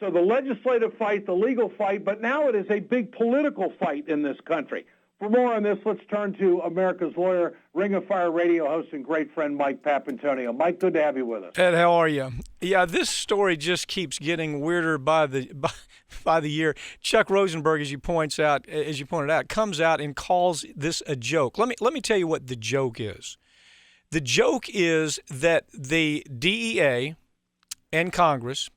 So the legislative fight, the legal fight, but now it is a big political fight in this country. For more on this, let's turn to America's lawyer, Ring of Fire radio host and great friend Mike Papantonio. Mike, good to have you with us. Ed, how are you? Yeah, this story just keeps getting weirder by the year. Chuck Rosenberg, as you pointed out, comes out and calls this a joke. Let me tell you what the joke is. The joke is that the DEA and Congress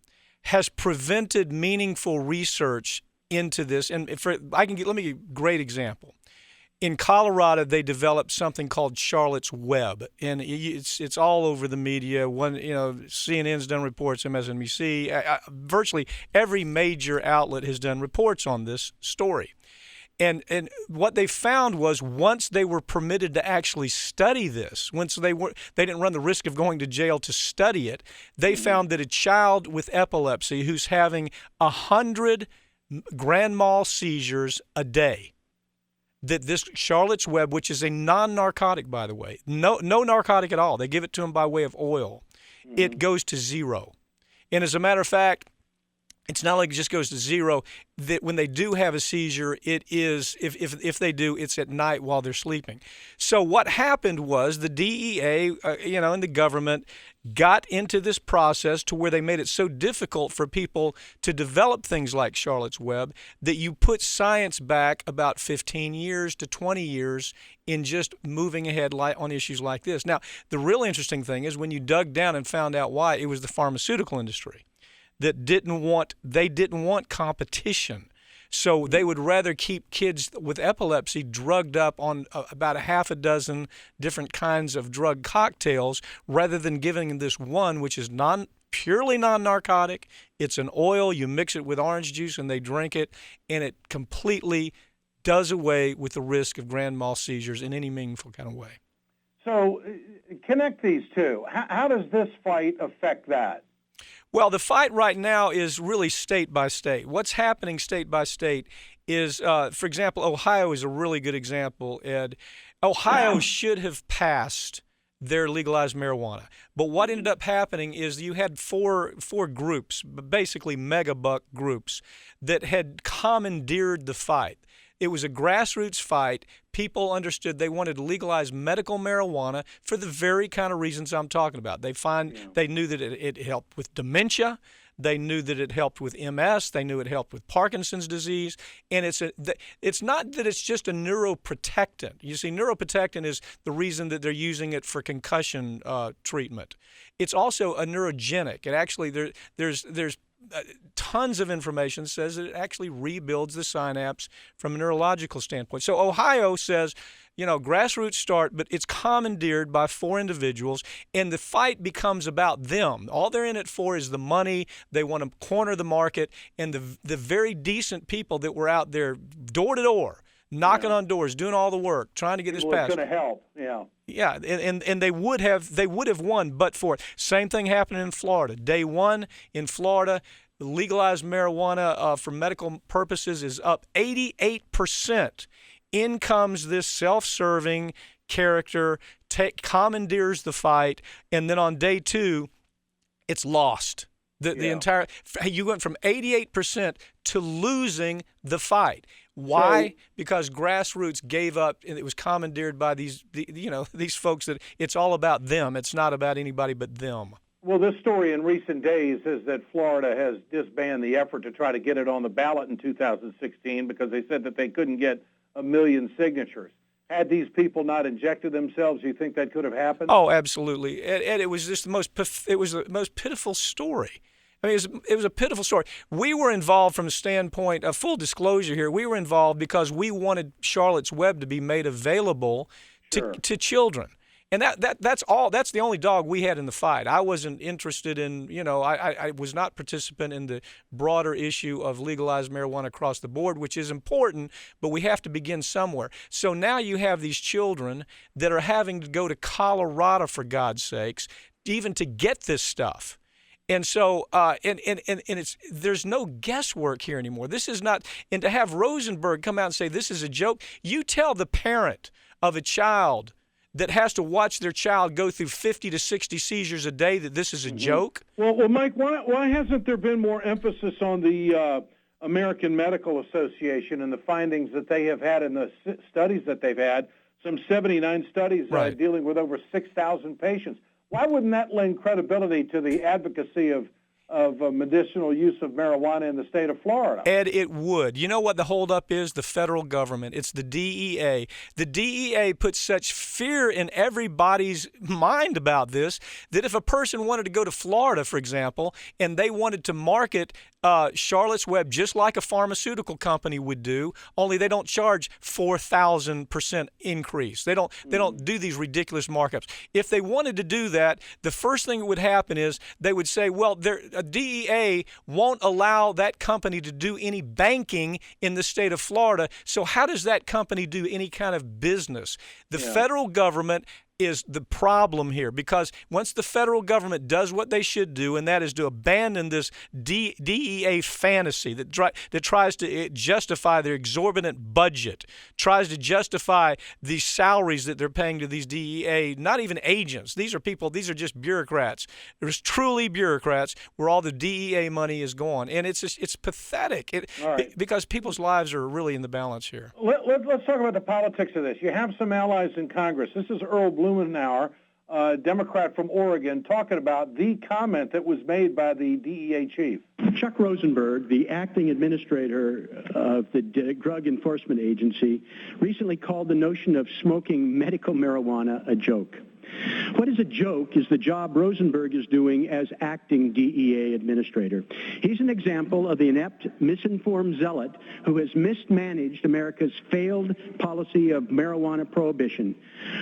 has prevented meaningful research into this. And let me give you a great example. In Colorado, they developed something called Charlotte's Web, and it's all over the media. CNN's done reports, MSNBC, virtually every major outlet has done reports on this story. And what they found was once they were permitted to actually study this, once they didn't run the risk of going to jail to study it, they found that a child with epilepsy who's having 100 grand mal seizures a day, that this Charlotte's Web, which is a non-narcotic, by the way, no narcotic at all, they give it to them by way of oil, it goes to zero. And as a matter of fact, it's not like it just goes to zero, that when they do have a seizure, it is, if they do, it's at night while they're sleeping. So what happened was the DEA, and the government got into this process to where they made it so difficult for people to develop things like Charlotte's Web that you put science back about 15 years to 20 years in just moving ahead on issues like this. Now, the real interesting thing is when you dug down and found out why, it was the pharmaceutical industry that didn't want competition. So they would rather keep kids with epilepsy drugged up on about a half a dozen different kinds of drug cocktails rather than giving them this one, which is purely non-narcotic. It's an oil. You mix it with orange juice and they drink it, and it completely does away with the risk of grand mal seizures in any meaningful kind of way. So connect these two. How does this fight affect that? Well, the fight right now is really state by state. What's happening state by state is, for example, Ohio is a really good example, Ed. Ohio should have passed their legalized marijuana. But what ended up happening is you had four groups, basically megabuck groups, that had commandeered the fight. It was a grassroots fight. People understood they wanted to legalize medical marijuana for the very kind of reasons I'm talking about. They knew that it helped with dementia. They knew that it helped with MS. They knew it helped with Parkinson's disease. And it's not that it's just a neuroprotectant. You see, neuroprotectant is the reason that they're using it for concussion treatment. It's also a neurogenic. It actually there's tons of information says that it actually rebuilds the synapse from a neurological standpoint. So Ohio says, grassroots start, but it's commandeered by four individuals, and the fight becomes about them. All they're in it for is the money. They want to corner the market, and the very decent people that were out there door to door, knocking on doors, doing all the work, trying to get this passed. It's going to help, Yeah, and they would have won, but for it. Same thing happened in Florida. Day one in Florida, legalized marijuana for medical purposes is up 88%. In comes this self-serving character, commandeers the fight, and then on day two, it's lost. The entire you went from 88% to losing the fight. Why? Because grassroots gave up, and it was commandeered by these folks that it's all about them. It's not about anybody but them. Well, this story in recent days is that Florida has disbanded the effort to try to get it on the ballot in 2016 because they said that they couldn't get 1 million signatures. Had these people not injected themselves, do you think that could have happened? Oh, absolutely. And it was just the most pitiful story. I mean, it was a pitiful story. We were involved from the standpoint of full disclosure here. We were involved because we wanted Charlotte's Web to be made available to children. And that's all. That's the only dog we had in the fight. I wasn't interested in, I was not participant in the broader issue of legalized marijuana across the board, which is important, but we have to begin somewhere. So now you have these children that are having to go to Colorado, for God's sakes, even to get this stuff. And so, there's no guesswork here anymore. This is not, and to have Rosenberg come out and say this is a joke, you tell the parent of a child that has to watch their child go through 50 to 60 seizures a day that this is a joke? Well, Mike, why hasn't there been more emphasis on the American Medical Association and the findings that they have had in the studies that they've had? Some 79 studies dealing with over 6,000 patients. Why wouldn't that lend credibility to the advocacy of medicinal use of marijuana in the state of Florida? Ed, it would. You know what the holdup is? The federal government. It's the DEA. The DEA puts such fear in everybody's mind about this that if a person wanted to go to Florida, for example, and they wanted to market Charlotte's Web just like a pharmaceutical company would do, only they don't charge 4,000% increase. They don't do these ridiculous markups. If they wanted to do that, the first thing that would happen is they would say, well, DEA won't allow that company to do any banking in the state of Florida, so how does that company do any kind of business? The federal government is the problem here, because once the federal government does what they should do, and that is to abandon this DEA fantasy that tries to justify their exorbitant budget, tries to justify the salaries that they're paying to these DEA, not even agents. These are people, these are just bureaucrats. There's truly bureaucrats where all the DEA money is going. And it's pathetic because people's lives are really in the balance here. Let's talk about the politics of this. You have some allies in Congress. This is Earl Blumenauer, Democrat from Oregon, talking about the comment that was made by the DEA chief. Chuck Rosenberg, the acting administrator of the Drug Enforcement Agency, recently called the notion of smoking medical marijuana a joke. What is a joke is the job Rosenberg is doing as acting DEA administrator. He's an example of the inept, misinformed zealot who has mismanaged America's failed policy of marijuana prohibition.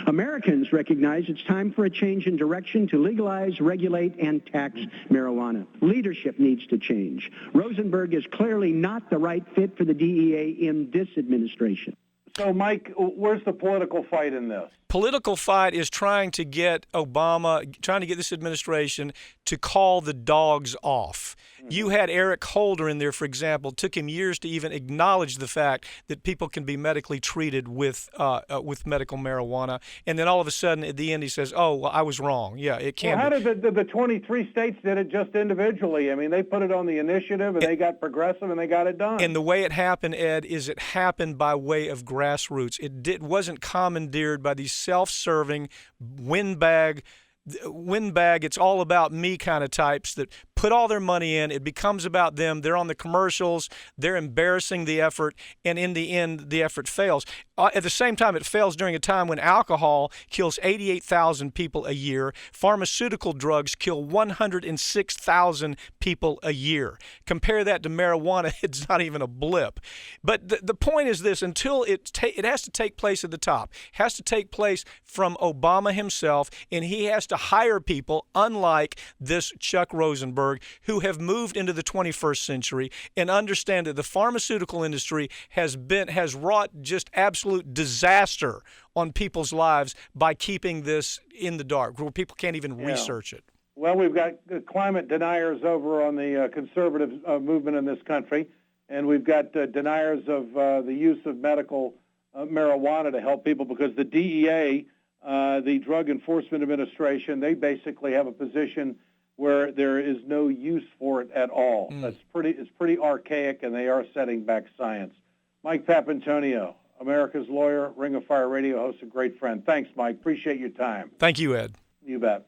Americans recognize it's time for a change in direction to legalize, regulate, and tax marijuana. Leadership needs to change. Rosenberg is clearly not the right fit for the DEA in this administration. So, Mike, where's the political fight in this? Political fight is trying to get this administration to call the dogs off. You had Eric Holder in there, for example. It took him years to even acknowledge the fact that people can be medically treated with medical marijuana. And then all of a sudden, at the end, he says, oh, well, I was wrong. Yeah, it can be. How did the 23 states did it just individually? I mean, they put it on the initiative, and they got progressive, and they got it done. And the way it happened, Ed, is it happened by way of grassroots. It wasn't commandeered by these self-serving, windbag, it's all about me kind of types that put all their money in. It becomes about them. They're on the commercials. They're embarrassing the effort. And in the end, the effort fails. At the same time, it fails during a time when alcohol kills 88,000 people a year. Pharmaceutical drugs kill 106,000 people a year. Compare that to marijuana, it's not even a blip. But the point is this, until it has to take place at the top. It has to take place from Obama himself, and he has to hire people, unlike this Chuck Rosenberg, who have moved into the 21st century and understand that the pharmaceutical industry has wrought just absolute disaster on people's lives by keeping this in the dark, where people can't even research it. Well, we've got climate deniers over on the conservative movement in this country, and we've got deniers of the use of medical marijuana to help people, because the DEA, the Drug Enforcement Administration, they basically have a position where there is no use for it at all. It's pretty archaic, and they are setting back science. Mike Papantonio, America's lawyer, Ring of Fire Radio host, a great friend. Thanks, Mike. Appreciate your time. Thank you, Ed. You bet.